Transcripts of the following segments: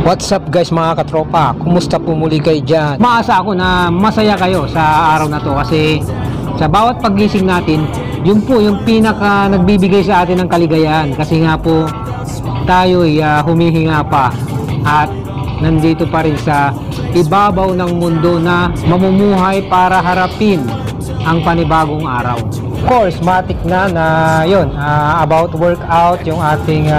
What's up guys mga katropa? Kumusta po muli kayo dyan? Maasa ako na masaya kayo sa araw na to kasi sa bawat paggising natin, yun po yung pinaka nagbibigay sa atin ng kaligayahan kasi nga po tayo'y humihinga pa at nandito pa rin sa ibabaw ng mundo na mamumuhay para harapin ang panibagong araw. Of course, matik na yun, about workout yung ating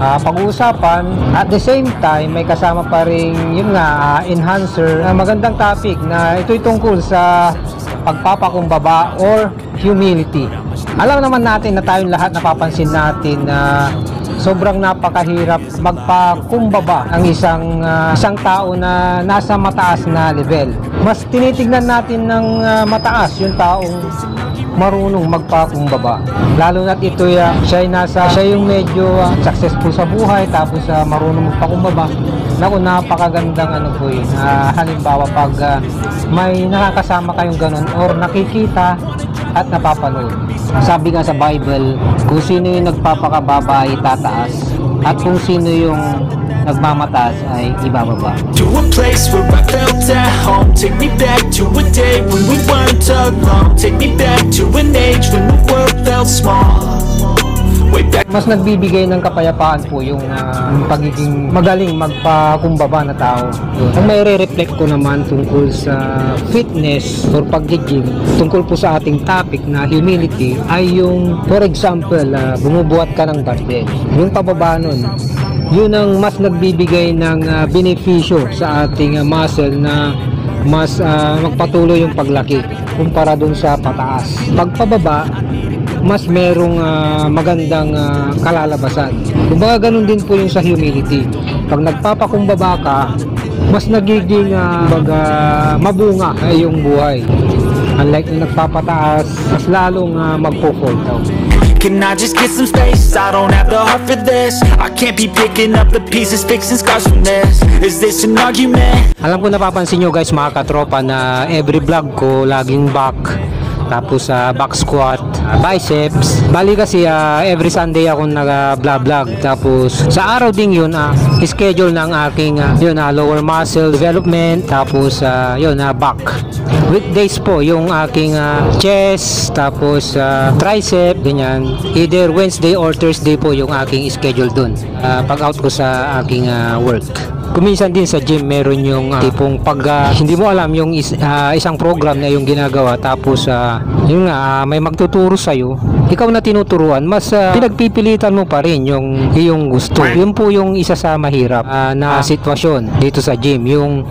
pag-uusapan. At the same time, may kasama pa rin yun nga, enhancer. Magandang topic na ito'y tungkol sa pagpapakumbaba or humility. Alam naman natin na tayong lahat napapansin natin na sobrang napakahirap magpakumbaba ang isang tao na nasa mataas na level. Mas tinitignan natin ng mataas yung taong marunong magpakumbaba. Lalo na't ito siya yung medyo successful sa buhay tapos marunong magpakumbaba. Naku, napakagandang po yun. Halimbawa pag may nakakasama kayong ganun or nakikita at napapanood. Sabi nga sa Bible, kung sino yung nagpapakababa ay tataas at kung sino yung nagmamataas ay ibababa. To a place where I felt at home. Take me back to a day when we weren't alone. Take me back to an age when the world felt small. Mas nagbibigay ng kapayapaan po yung pagiging magaling magpakumbaba na tao. Ang may re-reflect ko naman tungkol sa fitness or pag-gym, tungkol po sa ating topic na humility ay yung, for example, bumubuhat ka ng barbell. Yung pababa nun, yun ang mas nagbibigay ng benepisyo sa ating muscle na mas magpatuloy yung paglaki kumpara dun sa pataas. Pagpababa, mas merong magandang kalalabasan. Kumbaga ganun din po yung sa humility. Pag nagpapakumbaba ka, mas nagiging mabunga ay yung buhay. Unlike na nagpapataas, mas lalong magpo-fall down. Can I just get some space? I don't have the heart for this. I can't be picking up the pieces, fixing scars from this. Is this an argument? Alam ko napapansin nyo guys mga katropa na every vlog ko laging back. Tapos back squat, biceps. Bali kasi every Sunday ako nag-vlog. Tapos sa araw ding yun, schedule ng aking lower muscle development. Tapos back. Weekdays po yung aking chest, tapos tricep, ganyan. Either Wednesday or Thursday po yung aking schedule dun. Pag out ko sa aking work. Kuminsan din sa gym meron yung tipong pag hindi mo alam yung isang program na yung ginagawa tapos yun nga may magtuturo sa iyo, ikaw na tinuturuan, mas pinagpipilitan mo pa rin yung iyong gusto. Yun po yung isa sa mahirap na sitwasyon dito sa gym, yung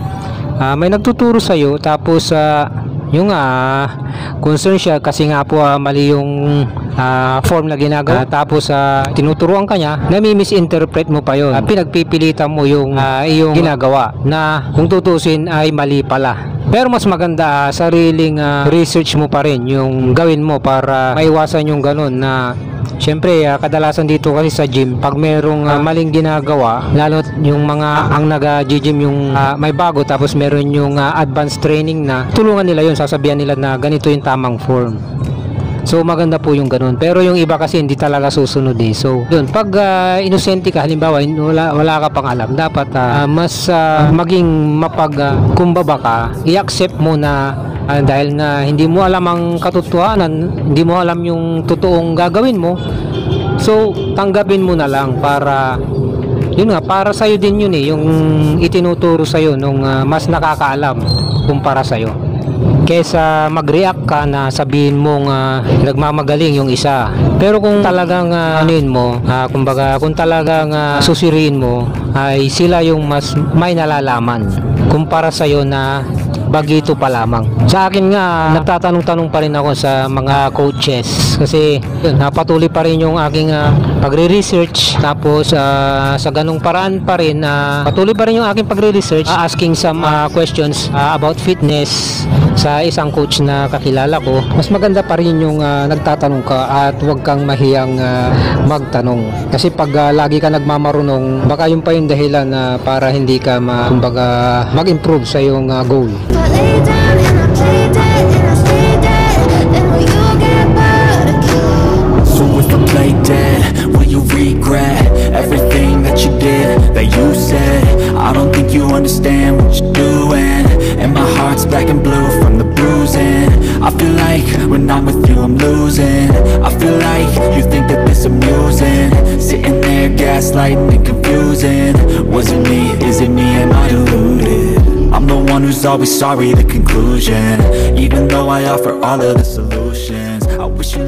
may nagtuturo sa iyo tapos yung concern siya kasi nga po mali yung form na ginagawa tapos tinuturuan ka niya, nami-misinterpret mo pa yun, pinagpipilitan mo yung iyong ginagawa na kung tutusin ay mali pala. Pero mas maganda sariling research mo pa rin yung gawin mo para maiwasan yung ganun na syempre kadalasan dito kasi sa gym pag merong maling ginagawa, lalo yung mga ang nag-gym yung may bago tapos meron yung advanced training na tulungan nila yun, sasabihan nila na ganito yung tamang form. So maganda po yung ganun. Pero yung iba kasi hindi talaga susunod So yun, pag inosente ka, halimbawa wala ka pang alam, dapat mas maging mapagkumbaba ka, i-accept mo na dahil na hindi mo alam ang katotohanan, hindi mo alam yung totoong gagawin mo, so tanggapin mo na lang para yun nga, para sa'yo din yun yung itinuturo sa'yo nung mas nakakaalam kumpara sa'yo. Kesa mag-react ka na sabihin mong nagmamagaling yung isa. Pero kung talagang kumbaga kung talagang susiriin mo, ay sila yung mas may nalalaman kumpara sa'yo na bagito pa lamang. Sa akin nga, nagtatanong-tanong pa rin ako sa mga coaches kasi patuloy pa rin yung aking pagre-research. Tapos sa ganung paraan pa rin patuloy pa rin yung aking pagre-research, asking some questions about fitness sa isang coach na kakilala ko. Mas maganda pa rin yung nagtatanong ka at huwag kang mahiyang magtanong. Kasi pag lagi ka nagmamarunong, baka yun pa yung dahilan para hindi ka kumbaga mag-improve sa iyong goal. So if I play dead, will you regret everything that you did, that you said? like when I'm with you I'm losing. I feel like you think that this amusing, sitting there gaslighting and confusing. Was it me? Is it me? Am I deluded? I'm the one who's always sorry, the conclusion. Even though I offer all of the solutions, I wish you